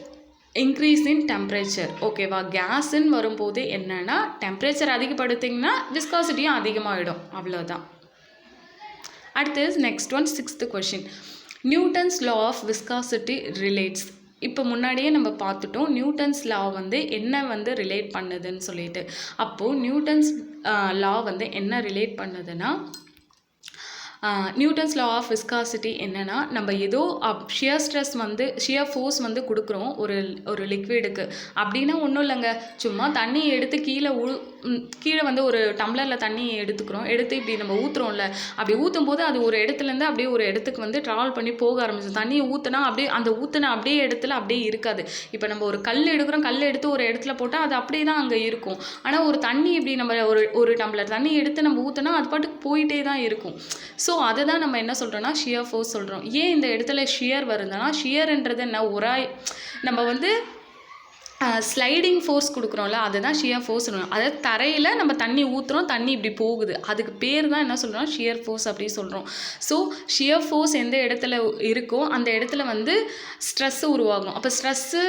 increase in temperature. ஓகேவா? கேஸுன்னு வரும்போது என்னென்னா டெம்பரேச்சர் அதிகப்படுத்திங்கன்னா விஸ்காசிட்டியும் அதிகமாகிடும், அவ்வளோதான். அடுத்து next one, 6th question. Newton's law of viscosity relates. இப்போ முன்னாடியே நம்ம பார்த்துட்டோம் நியூட்டன்ஸ் லா வந்து என்ன வந்து ரிலேட் பண்ணுதுன்னு சொல்லிட்டு. அப்போது நியூட்டன்ஸ் லா வந்து என்ன ரிலேட் பண்ணுதுன்னா நியூட்டன்ஸ் லா ஆஃப் விஸ்காசிட்டி என்னென்னா நம்ம ஏதோ ஷியர் ஃபோர்ஸ் வந்து கொடுக்குறோம் ஒரு லிக்விடுக்கு. அப்படின்னா ஒன்றும் இல்லைங்க, சும்மா தண்ணி எடுத்து கீழே வந்து ஒரு டம்ளரில் தண்ணி எடுத்து இப்படி நம்ம ஊற்றுறோம்ல, அப்படி ஊற்றும் போது அது ஒரு இடத்துலேருந்து அப்படியே ஒரு இடத்துக்கு வந்து ட்ராவல் பண்ணி போக ஆரம்பிச்சு. தண்ணியை ஊற்றினா அப்படியே அந்த ஊற்றின அப்படியே இடத்துல அப்படியே இருக்காது. இப்போ நம்ம ஒரு கல் எடுக்கிறோம், கல் எடுத்து ஒரு இடத்துல போட்டால் அது அப்படியே தான் அங்கே இருக்கும். ஆனால் ஒரு தண்ணி இப்படி நம்ம ஒரு டம்ளர் தண்ணி எடுத்து நம்ம ஊற்றினா அது பாட்டுக்கு போயிட்டே தான் இருக்கும். ஸோ அதை தான் நம்ம என்ன சொல்கிறோன்னா ஷியர் ஃபோர்ஸ் சொல்கிறோம். ஏன் இந்த இடத்துல ஷியர் வருதுன்னா ஷியர்ன்றது என்ன, நம்ம வந்து ஸ்லைடிங் ஃபோர்ஸ் கொடுக்குறோம்ல, அதுதான் ஷியர் ஃபோர்ஸ் சொல்லுவோம். அதாவது தரையில் நம்ம தண்ணி ஊற்றுறோம், தண்ணி இப்படி போகுது, அதுக்கு பேர் தான் என்ன சொல்கிறோம், ஷியர் ஃபோர்ஸ் அப்படி சொல்கிறோம். ஸோ ஷியர் ஃபோர்ஸ் எந்த இடத்துல இருக்கோ அந்த இடத்துல வந்து ஸ்ட்ரெஸ்ஸு உருவாகும். அப்போ ஸ்ட்ரெஸ்ஸு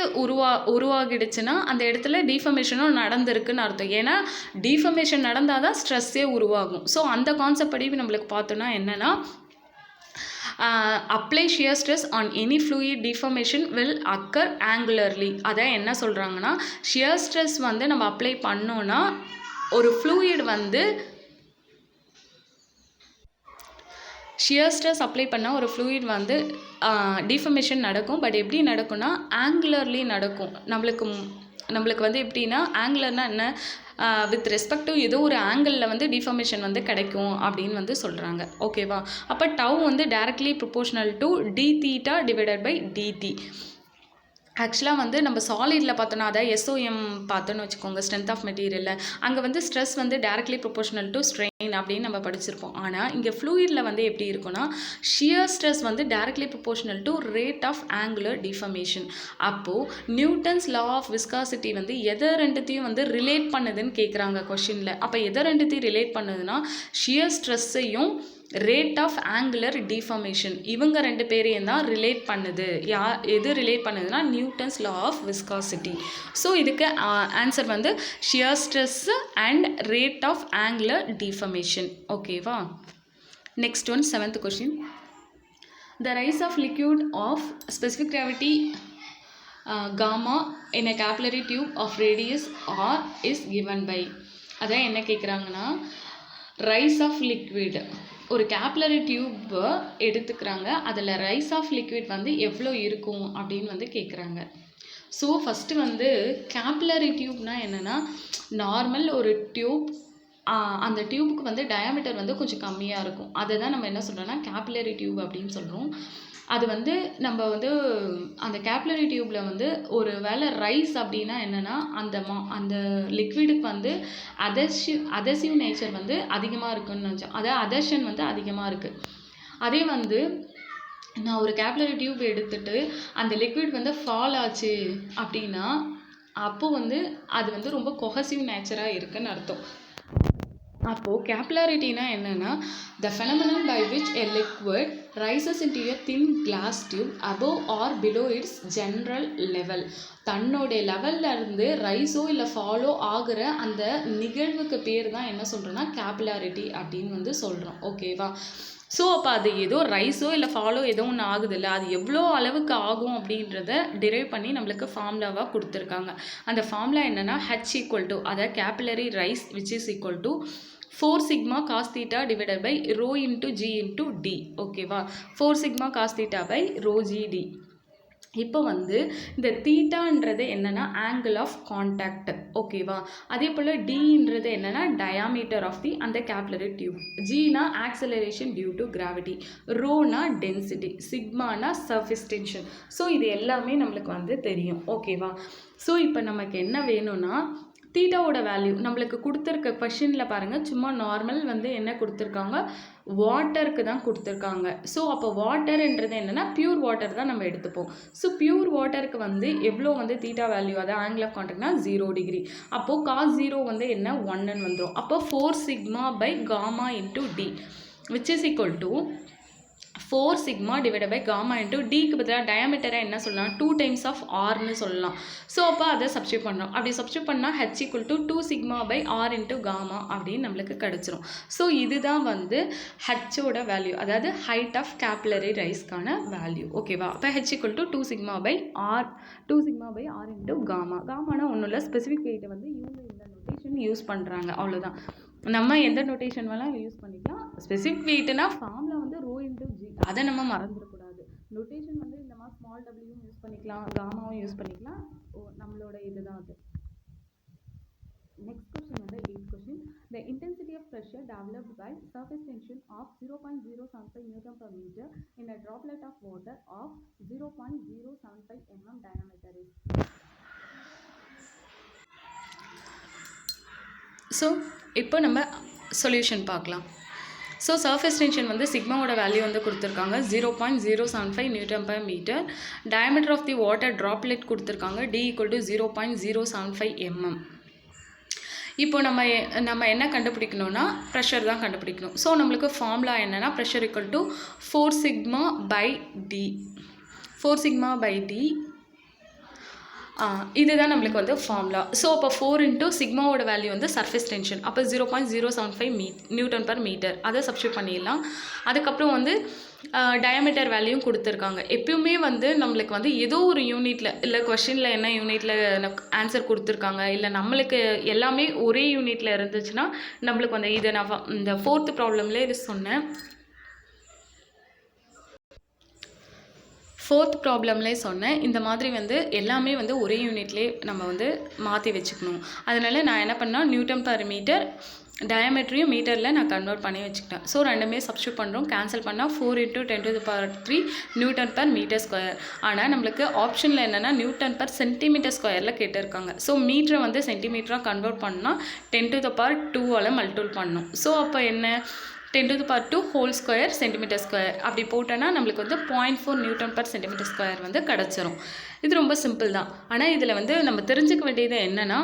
உருவாகிடுச்சுன்னா அந்த இடத்துல டீஃபர்மேஷனும் நடந்திருக்குன்னு அர்த்தம். ஏன்னா டீஃபர்மேஷன் நடந்தால் தான் ஸ்ட்ரெஸ்ஸே உருவாகும். ஸோ அந்த கான்செப்ட் படி நம்மளுக்கு பார்த்தோன்னா என்னென்னா apply shear stress on any fluid deformation will occur angularly. அதான் என்ன சொல்கிறாங்கன்னா shear stress வந்து நம்ம அப்ளை பண்ணோன்னா ஒரு ஃப்ளூயிட் வந்து ஷியர் ஸ்ட்ரெஸ் அப்ளை பண்ணால் ஒரு ஃப்ளூயிட் வந்து டிஃபர்மேஷன் நடக்கும். பட் எப்படி நடக்கும்னா ஆங்குலர்லி நடக்கும். நம்மளுக்கு வந்து எப்படின்னா ஆங்குலர்னால் என்ன, வித் ரெஸ்பெக்ட் டு ஏதோ ஒரு ஆங்கிளில் வந்து டிஃபர்மேஷன் வந்து கிடைக்கும் அப்படின்னு வந்து சொல்கிறாங்க. ஓகேவா? அப்போ டவ் வந்து directly proportional to d theta divided by dt. ஆக்சுவலாக வந்து நம்ம சாலிடில் பார்த்தோன்னா அதை SOM பார்த்தோன்னு வச்சுக்கோங்க, ஸ்ட்ரென்த் ஆஃப் மெட்டீரியலில், அங்கே வந்து ஸ்ட்ரெஸ் வந்து டைரக்ட்லி ப்ரொபோர்ஷனல் டு ஸ்ட்ரெயின் அப்படின்னு நம்ம படிச்சிருப்போம். ஆனால் இங்கே ஃப்ளூயிடில் வந்து எப்படி இருக்குன்னா ஷியர் ஸ்ட்ரெஸ் வந்து directly proportional to rate of angular deformation. அப்போது நியூட்டன்ஸ் லா ஆஃப் விஸ்காசிட்டி வந்து எதை ரெண்டுத்தையும் வந்து ரிலேட் பண்ணுதுன்னு கேட்குறாங்க கொஷினில். அப்போ எதை ரெண்டுத்தையும் ரிலேட் பண்ணுதுன்னா ஷியர் ஸ்ட்ரெஸ்ஸையும் ரேட் ஆஃப் ஆங்குலர் டிஃபர்மேஷன், இவங்க ரெண்டு பேரையும் தான் ரிலேட் பண்ணுது. எது ரிலேட் பண்ணுதுன்னா Newton's law of viscosity. So இதுக்கு ஆன்சர் வந்து shear stress and rate of angular deformation. ஓகேவா? Next one, 7th question. The rise of liquid of specific gravity gamma in a capillary tube of radius r is given by. அதான் என்ன கேட்குறாங்கன்னா rice of liquid, ஒரு capillary tube எடுத்துக்கிறாங்க, அதில் rice of liquid வந்து எவ்வளோ இருக்கும் அப்படின்னு வந்து கேட்குறாங்க. ஸோ ஃபஸ்ட்டு வந்து கேப்லரி டியூப்னால் என்னென்னா நார்மல் ஒரு டியூப், அந்த டியூபுக்கு வந்து டயாமீட்டர் வந்து கொஞ்சம் கம்மியாக இருக்கும். அதை தான் நம்ம என்ன சொல்கிறோன்னா கேப்லரி டியூப் அப்படின்னு சொல்கிறோம். அது வந்து நம்ம வந்து அந்த கேப்லரி டியூப்பில் வந்து ஒரு வேளை ரைஸ் அப்படின்னா என்னென்னா அந்த லிக்விடுக்கு வந்து அதசிவ் நேச்சர் வந்து அதிகமாக இருக்குன்னு நினச்சோம். அதாவது அதர்ஷன் வந்து அதிகமாக இருக்குது. அதே வந்து நான் ஒரு கேப்லரி டியூப் எடுத்துகிட்டு அந்த லிக்விட் வந்து ஃபால் ஆச்சு அப்படின்னா அப்போது வந்து அது வந்து ரொம்ப கொஹசிவ் நேச்சராக இருக்குன்னு அர்த்தம். அப்போது கேப்லாரிட்டினா என்னென்னா த phenomenon by which a liquid rises into a thin glass tube above or below its general level. தன்னோடைய லெவல்ல இருந்து ரைஸோ இல்லை ஃபாலோ ஆகுற அந்த நிகழ்வுக்கு பேர் தான் என்ன சொல்கிறோன்னா கேப்லாரிட்டி அப்படின்னு வந்து சொல்கிறோம். ஓகேவா? ஸோ அப்போ அது ஏதோ ரைஸோ இல்லை ஃபாலோ ஏதோ ஒன்று ஆகுது இல்லை, அது எவ்வளோ அளவுக்கு ஆகும் அப்படின்றத டிரைவ் பண்ணி நம்மளுக்கு ஃபார்முலாவாக கொடுத்துருக்காங்க. அந்த ஃபார்முலா என்னென்னா H = அதை capillary rice which is equal to 4 sigma cos theta divided by rho into g into d. ஓகேவா? 4 sigma cos theta by rho g d. இப்போ வந்து இந்த தீட்டான்றது என்னென்னா ஆங்கிள் ஆஃப் கான்டாக்ட். ஓகேவா? அதே போல் டின்றது என்னென்னா டயாமீட்டர் ஆஃப் தி அந்த கேப்லரி டியூப். ஜினா ஆக்சலரேஷன் டியூ டு கிராவிட்டி. ரோனா டென்சிட்டி. சிக்மானா சர்ஃபேஸ் டென்ஷன். ஸோ இது எல்லாமே நம்மளுக்கு வந்து தெரியும். ஓகேவா? ஸோ இப்போ நமக்கு என்ன வேணும்னா தீட்டாவோட வேல்யூ நம்மளுக்கு கொடுத்துருக்க கொஷினில் பாருங்கள், சும்மா நார்மல் வந்து என்ன கொடுத்துருக்காங்க, வாட்டருக்கு தான் கொடுத்துருக்காங்க. ஸோ அப்போ வாட்டர்ன்றது என்னென்னா பியூர் வாட்டர் தான் நம்ம எடுத்துப்போம். ஸோ பியூர் வாட்டருக்கு வந்து எவ்வளோ வந்து தீட்டா வேல்யூ, அதாவது ஆங்கிள் ஆஃப் கான்டாக்ட்னா 0 டிகிரி. அப்போது காஸ் 0 வந்து என்ன 1ன்னு வந்துடும். அப்போ 4 sigma by gamma into d which is equal to 4 sigma divided by gamma into dக்கு பதிலாக டயாமீட்டரை என்ன சொல்லலாம், 2 times of rன்னு சொல்லலாம். ஸோ அப்போ அதை சப்ஸ்டியூட் பண்ணுறோம். அப்படி சப்ஸ்டியூட் பண்ணால் H = 2 sigma by r into gamma அப்படின்னு நம்மளுக்கு கிடச்சிரும். ஸோ இதுதான் வந்து ஹச்சோட வேல்யூ, அதாவது ஹைட் ஆஃப் கேப்லரி ரைஸ்க்கான வேல்யூ. ஓகேவா? அப்போ H = 2 sigma by r into gamma. காமானா ஒன்றும் இல்லை, ஸ்பெசிஃபிக் வெயிட்டை வந்து இவங்க இந்த நோட்டேஷன் யூஸ் பண்ணுறாங்க, அவ்வளோதான். நம்ம எந்த நோட்டேஷன் வேணால் யூஸ் பண்ணிக்கலாம். ஸ்பெசிஃபிக் வெயிட்னா ஃபார்முலா வந்து ரோ இன்ட்டு ஜி, அதை நம்ம மறந்துடக்கூடாது. நோட்டேஷன் வந்து இந்த மாதிரி ஸ்மால் டபிள்யூவும் யூஸ் பண்ணிக்கலாம், காமாவும் யூஸ் பண்ணிக்கலாம். நம்மளோட இதுதான் அது. நெக்ஸ்ட் கொஸ்டின் வந்து 8th question. The intensity of pressure developed by surface tension of 0.075 Newton per meter in a droplet of water of 0.075 mm diameter is. So இப்போ நம்ம சொல்யூஷன் பார்க்கலாம். ஸோ சர்ஃபேஸ் டென்ஷன் வந்து சிக்மாவோட value வந்து கொடுத்துருக்காங்க 0.075 newton per metre. Diameter of the water droplet கொடுத்துருக்காங்க D = 0.075 mm. இப்போ நம்ம என்ன கண்டுபிடிக்கணும்னா ப்ரெஷர் தான் கண்டுபிடிக்கணும். ஸோ நம்மளுக்கு ஃபார்முலா என்னென்னா pressure = 4 sigma by d. 4 sigma by d இதுதான் நம்மளுக்கு வந்து ஃபார்முலா. ஸோ அப்போ 4 into சிக்மாவோட வேல்யூ வந்து சர்ஃபேஸ் டென்ஷன், அப்போ 0.075 நியூட்டன் பர் மீட்டர், அதை சப்ஸ்டியூட் பண்ணிடலாம். அதுக்கப்புறம் வந்து டயாமீட்டர் வேல்யூவும் கொடுத்துருக்காங்க. எப்பயுமே வந்து நம்மளுக்கு வந்து ஏதோ ஒரு யூனிட்டில் இல்லை கொஷினில் என்ன யூனிட்டில் ஆன்சர் கொடுத்துருக்காங்க இல்லை நம்மளுக்கு எல்லாமே ஒரே யூனிட்டில் இருந்துச்சுன்னா நம்மளுக்கு வந்து இதை நான் இந்த 4th ப்ராப்ளம்லேயே இது சொன்னேன். 4th ப்ராப்ளம்லேயே சொன்னேன், இந்த மாதிரி வந்து எல்லாமே வந்து ஒரே யூனிட்லேயே நம்ம வந்து மாற்றி வச்சுக்கணும். அதனால் நான் என்ன பண்ணால் நியூட்டன் பர் மீட்டர் டயாமீட்டரையும் மீட்டரில் நான் கன்வெர்ட் பண்ணி வச்சுக்கிட்டேன். ஸோ ரெண்டுமே சப்ஸ்டியூட் பண்ணுறோம். கேன்சல் பண்ணால் 4 × 10⁻³ நியூட்டன் பர் மீட்டர் ஸ்கொயர். ஆனால் நம்மளுக்கு ஆப்ஷனில் என்னென்னா நியூட்டன் பர் சென்டிமீட்டர் ஸ்கொயரில் கேட்டிருக்காங்க. ஸோ மீட்டரை வந்து சென்டிமீட்டராக கன்வெர்ட் பண்ணால் 10⁻²ஆல் மல்டிபிள் பண்ணணும். ஸோ அப்போ என்ன 10⁻² ஹோல் ஸ்கொயர் சென்டிமீட்டர் ஸ்கொயர் அப்படி போட்டோன்னா நம்மளுக்கு வந்து 0.4 நியூட்டன் பர் சென்டிமீட்டர் ஸ்கொயர் வந்து கிடச்சிரும். இது ரொம்ப சிம்பிள் தான். ஆனால் இதில் வந்து நம்ம தெரிஞ்சுக்க வேண்டியது என்னென்னா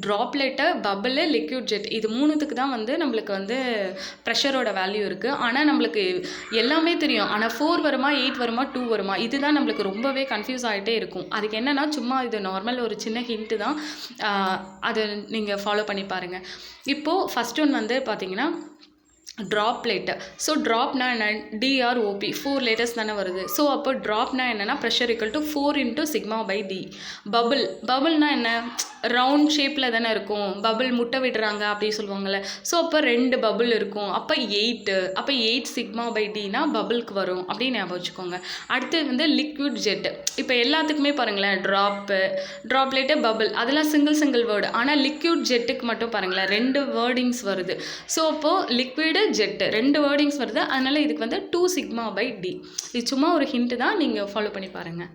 ட்ராப்லெட்டு, பபிள், லிக்யூட் ஜெட், இது மூணுத்துக்கு தான் வந்து நம்மளுக்கு வந்து ப்ரெஷரோட வேல்யூ இருக்குது. ஆனால் நம்மளுக்கு எல்லாமே தெரியும், ஆனால் 4 வருமா 8 வருமா 2 வருமா, இதுதான் நம்மளுக்கு ரொம்பவே கன்ஃபியூஸ் ஆகிட்டே இருக்கும். அதுக்கு என்னென்னா சும்மா இது நார்மல் ஒரு சின்ன ஹிண்ட்டு தான், அதை நீங்கள் ஃபாலோ பண்ணி பாருங்கள். இப்போது ஃபஸ்ட் ஒன் வந்து பார்த்தீங்கன்னா ட்ராப்லெட். ஸோ ட்ராப்னா என்ன, DROP 4 லேட்டர்ஸ் தானே வருது. ஸோ அப்போ ட்ராப்னா என்னென்னா ப்ரெஷர் = 4 × சிக்மா பை d. பபுள்னா என்ன, ரவுண்ட் ஷேப்பில் தானே இருக்கும், பபுள் முட்டை விடுறாங்க அப்படி சொல்லுவாங்கள்ல. ஸோ அப்போ 2 பபுள் இருக்கும், அப்போ 8, அப்போ 8 சிக்மா பை dனா பபுளுக்கு வரும் அப்படின்னு ஞாபகம் வச்சுக்கோங்க. அடுத்து வந்து லிக்விட் ஜெட். இப்போ எல்லாத்துக்குமே பாருங்களேன், ட்ராப்லெட்டு, பபுள் அதெல்லாம் சிங்கிள் வேர்டு. ஆனால் லிக்விட் ஜெட்டுக்கு மட்டும் பாருங்களேன் 2 வேர்டிங்ஸ் வருது. ஸோ அப்போது லிக்விடு ஜெட்டு 2 வேர்டிங்ஸ் வருது. அதனால் இதுக்கு வந்து 2 sigma by d. இது சும்மா ஒரு ஹிண்ட்டு தான், நீங்கள் ஃபாலோ பண்ணி பாருங்கள்.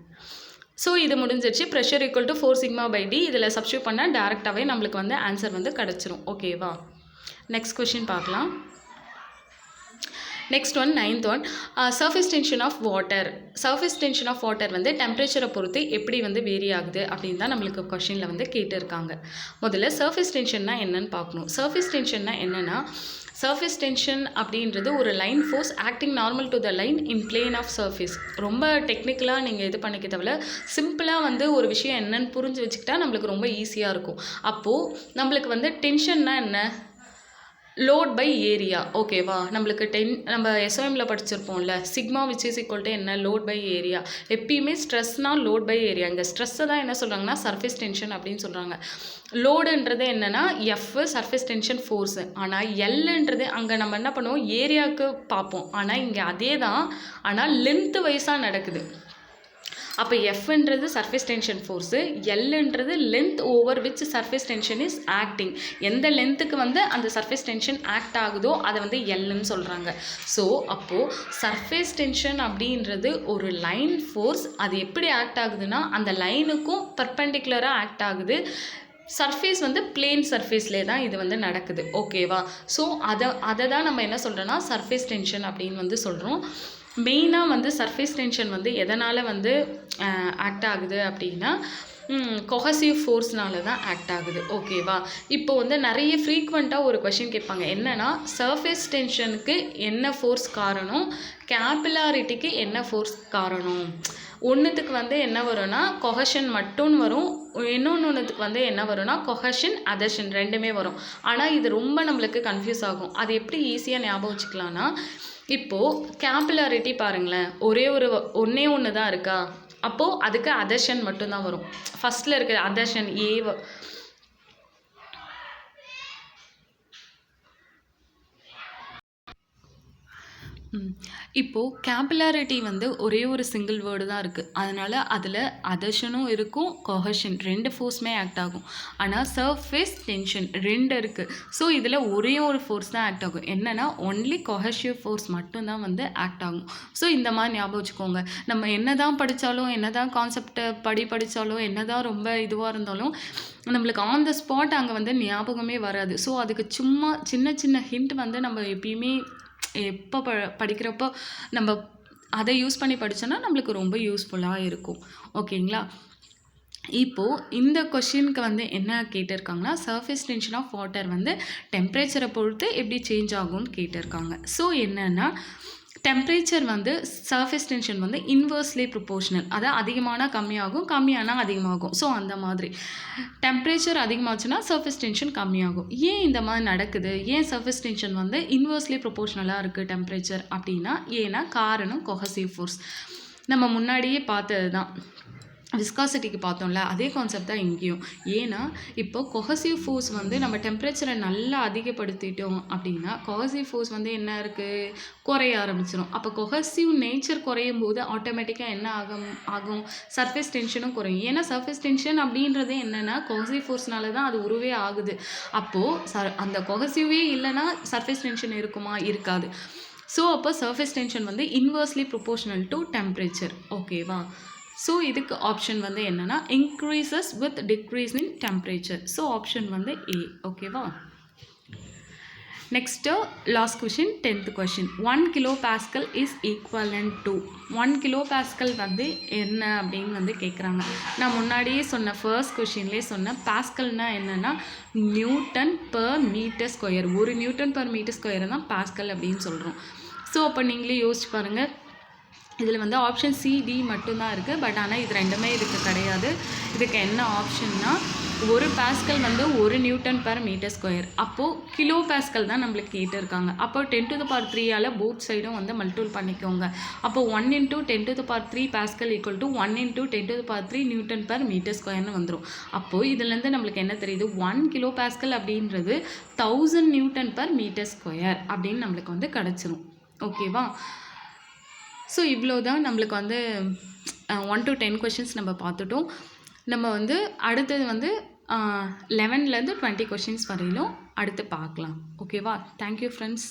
ஸோ இது முடிஞ்சிருச்சு. Pressure = 4 sigma by d. இதில் சப்ஸ்டியூட் பண்ணால் டேரெக்டாகவே நம்மளுக்கு வந்து ஆன்சர் வந்து கிடச்சிரும். ஓகேவா? நெக்ஸ்ட் கொஷின் பார்க்கலாம். Next one 9th one surface tension of water. Surface tension of water வந்து டெம்பரேச்சரை பொறுத்து எப்படி வந்து வேரி ஆகுது அப்படின்னு தான் நம்மளுக்கு கொஷினில் வந்து கேட்டிருக்காங்க. முதல்ல சர்ஃபேஸ் டென்ஷன்னா என்னன்னு பார்க்கணும். சர்ஃபேஸ் டென்ஷன்னா என்னென்னா, சர்ஃபேஸ் டென்ஷன் அப்படின்றது ஒரு line force acting normal to the line in plane of surface. ரொம்ப டெக்னிக்கலாக நீங்கள் இது பண்ணிக்க தேவையில்ல, சிம்பிளாக வந்து ஒரு விஷயம் என்னன்னு புரிஞ்சு வச்சுக்கிட்டா நம்மளுக்கு ரொம்ப ஈஸியாக இருக்கும். அப்போது நம்மளுக்கு வந்து டென்ஷன்னா என்ன, லோட் பை ஏரியா. ஓகேவா, நம்மளுக்கு நம்ம எஸ்ஓஎம்மில் படிச்சிருப்போம்ல, sigma which is equal to என்ன, லோட் பை ஏரியா. எப்பயுமே ஸ்ட்ரெஸ்னால் லோட் பை ஏரியா. இங்கே ஸ்ட்ரெஸ்ஸை தான் என்ன சொல்கிறாங்கன்னா சர்ஃபேஸ் டென்ஷன் அப்படின்னு சொல்கிறாங்க. லோடுன்றது என்னென்னா எஃப் சர்ஃபேஸ் டென்ஷன் ஃபோர்ஸு. ஆனால் எல்லுன்றது அங்கே நம்ம என்ன பண்ணுவோம், ஏரியாவுக்கு பார்ப்போம். ஆனால் இங்கே அதே தான், ஆனால் லென்த்து வைஸாக நடக்குது. அப்போ எஃப்ன்றது சர்ஃபேஸ் டென்ஷன் ஃபோர்ஸு, எல்லுன்றது length over which surface tension is acting. எந்த லென்த்துக்கு வந்து அந்த சர்ஃபேஸ் டென்ஷன் ஆக்ட் ஆகுதோ அதை வந்து எல்லுன்னு சொல்கிறாங்க. ஸோ அப்போது சர்ஃபேஸ் டென்ஷன் அப்படின்றது ஒரு லைன் ஃபோர்ஸ். அது எப்படி ஆக்ட் ஆகுதுன்னா அந்த லைனுக்கும் பர்பெண்டிகுலராக ஆக்ட் ஆகுது. சர்ஃபேஸ் வந்து பிளேன் சர்ஃபேஸ்லேயே தான் இது வந்து நடக்குது. ஓகேவா, ஸோ அதை தான் நம்ம என்ன சொல்கிறோன்னா சர்ஃபேஸ் டென்ஷன் அப்படின்னு வந்து சொல்கிறோம். மெயினாக வந்து சர்ஃபேஸ் டென்ஷன் வந்து எதனால் வந்து ஆக்ட் ஆகுது அப்படின்னா கொஹசிவ் ஃபோர்ஸ்னால தான் ஆக்ட் ஆகுது. ஓகேவா, இப்போ வந்து நிறைய ஃப்ரீக்வெண்ட்டாக ஒரு கொஷின் கேட்பாங்க, என்னென்னா சர்ஃபேஸ் டென்ஷனுக்கு என்ன ஃபோர்ஸ் காரணம், கேபிலாரிட்டிக்கு என்ன ஃபோர்ஸ் காரணம். ஒன்றுத்துக்கு வந்து என்ன வரும்னா கொஹஷன் மட்டும் வரும், ஒன்றுத்துக்கு வந்து என்ன வரும்னா கொஹஷன் அதர்ஷன் ரெண்டுமே வரும். ஆனால் இது ரொம்ப நம்மளுக்கு கன்ஃபியூஸ் ஆகும். அது எப்படி ஈஸியாக ஞாபகம் வச்சுக்கலான்னா, இப்போது கேபிலாரிட்டி பாருங்களேன், ஒன்றே ஒன்று தான் இருக்கா, அப்போது அதுக்கு அதர்ஷன் மட்டும்தான் வரும். ஃபஸ்ட்டில் இருக்கிற அதர்ஷன் இப்போது கேபிலாரிட்டி வந்து ஒரே ஒரு சிங்கிள் வேர்டு தான் இருக்குது. அதனால் அதில் அதர்ஷனும் இருக்கும், கொஹஷன் ரெண்டு ஃபோர்ஸுமே ஆக்ட் ஆகும். ஆனால் சர்ஃபேஸ் டென்ஷன் ரெண்டு இருக்குது. ஸோ இதில் ஒரே ஒரு ஃபோர்ஸ் தான் ஆக்ட் ஆகும். என்னென்னா ஒன்லி கொஹசிவ் ஃபோர்ஸ் மட்டும்தான் வந்து ஆக்ட் ஆகும். ஸோ இந்த மாதிரி ஞாபகம் வச்சுக்கோங்க. நம்ம என்ன தான் படித்தாலும், என்ன தான் கான்செப்டை படித்தாலும், என்ன தான் ரொம்ப இதுவாக இருந்தாலும் நம்மளுக்கு ஆன் த ஸ்பாட் அங்கே வந்து ஞாபகமே வராது. ஸோ அதுக்கு சும்மா சின்ன சின்ன ஹிண்ட் வந்து நம்ம எப்பயுமே எப்போ படிக்கிறப்போ நம்ம அதை யூஸ் பண்ணி படித்தோன்னா நம்மளுக்கு ரொம்ப யூஸ்ஃபுல்லாக இருக்கும். ஓகேங்களா, இப்போது இந்த கொஷினுக்கு வந்து என்ன கேட்டிருக்காங்கன்னா சர்ஃபேஸ் டென்ஷன் ஆஃப் வாட்டர் வந்து டெம்பரேச்சரை பொறுத்து எப்படி சேஞ்ச் ஆகும்னு கேட்டிருக்காங்க. ஸோ என்னென்னா டெம்பரேச்சர் வந்து சர்ஃபேஸ் டென்ஷன் வந்து இன்வர்ஸ்லி ப்ரொபோர்ஷனல். அதாவது அதிகமானால் கம்மியாகும், கம்மியானால் அதிகமாகும். ஸோ அந்த மாதிரி டெம்பரேச்சர் அதிகமாச்சுன்னா சர்ஃபேஸ் டென்ஷன் கம்மியாகும். ஏன் இந்த மாதிரி நடக்குது, ஏன் சர்ஃபேஸ் டென்ஷன் வந்து இன்வர்ஸ்லி ப்ரொபோர்ஷனலாக இருக்குது டெம்பரேச்சர் அப்படின்னா, ஏன்னா காரணம் கொஹசிவ் ஃபோர்ஸ். நம்ம முன்னாடியே பார்த்தது தான், விஸ்காசிட்டிக்கு பார்த்தோம்ல, அதே கான்செப்ட் தான் இங்கேயும். ஏன்னா இப்போ கொஹசிவ் ஃபோர்ஸ் வந்து நம்ம டெம்பரேச்சரை நல்லா அதிகப்படுத்திட்டோம் அப்படின்னா கொஹசிவ் ஃபோர்ஸ் வந்து என்ன இருக்குது, குறைய ஆரம்பிச்சிடும். அப்போ கொஹசிவ் நேச்சர் குறையும் போது ஆட்டோமேட்டிக்காக என்ன ஆகும் சர்ஃபேஸ் டென்ஷனும் குறையும். ஏன்னா சர்ஃபேஸ் டென்ஷன் அப்படின்றது என்னென்னா கொஹசிவ் ஃபோர்ஸ்னால தான் அது உருவே ஆகுது. அப்போது அந்த கொஹசிவே இல்லைன்னா சர்ஃபேஸ் டென்ஷன் இருக்குமா, இருக்காது. ஸோ அப்போ சர்ஃபேஸ் டென்ஷன் வந்து இன்வர்ஸ்லி ப்ரொபோர்ஷனல் டு டெம்பரேச்சர். ஓகேவா, ஸோ இதுக்கு ஆப்ஷன் வந்து என்னென்னா increases with decrease in temperature. So option வந்து ஏ. ஓகேவா, next last question 10th question. 1 kPa is equivalent to 1 kPa வந்து என்ன அப்படின்னு வந்து கேட்குறாங்க. நான் முன்னாடியே சொன்ன ஃபர்ஸ்ட் கொஷின்லேயே சொன்ன பாஸ்கல்னா என்னென்னா newton per metre square. 1 newton per metre ஸ்கொயரை தான் பாஸ்கல் அப்படின்னு சொல்கிறோம். ஸோ அப்போ நீங்களே யோசிச்சு பாருங்கள், இதில் வந்து ஆப்ஷன் சிடி மட்டும்தான் இருக்குது. பட் ஆனால் இது ரெண்டுமே இதுக்கு கிடையாது. இதுக்கு என்ன ஆப்ஷன்னா ஒரு பாஸ்கல் வந்து 1 நியூட்டன் பர் மீட்டர் ஸ்கொயர். அப்போது கிலோ பாஸ்கல் தான் நம்மளுக்கு கேட்டிருக்காங்க. அப்போ 10⁻³ போத் சைடும் வந்து மல்டிபிள் பண்ணிக்கோங்க. அப்போது 1 × 10⁻³ pascal equal to 1 × 10⁻³ newton per metre ஸ்கொயர்னு வந்துடும். அப்போது இதுலேருந்து நம்மளுக்கு என்ன தெரியுது, 1 kPa அப்படின்றது 1000 நியூட்டன் பர் மீட்டர் ஸ்கொயர் அப்படின்னு நம்மளுக்கு வந்து கிடச்சிரும். ஓகேவா, ஸோ இவ்வளோ தான் நம்மளுக்கு வந்து 1 to 10 கொஷின்ஸ் நம்ம பார்த்துட்டோம். நம்ம வந்து அடுத்தது வந்து 11லேருந்து 20 கொஷின்ஸ் வரையிலும் அடுத்து பார்க்கலாம். ஓகேவா, தேங்க்யூ ஃப்ரெண்ட்ஸ்.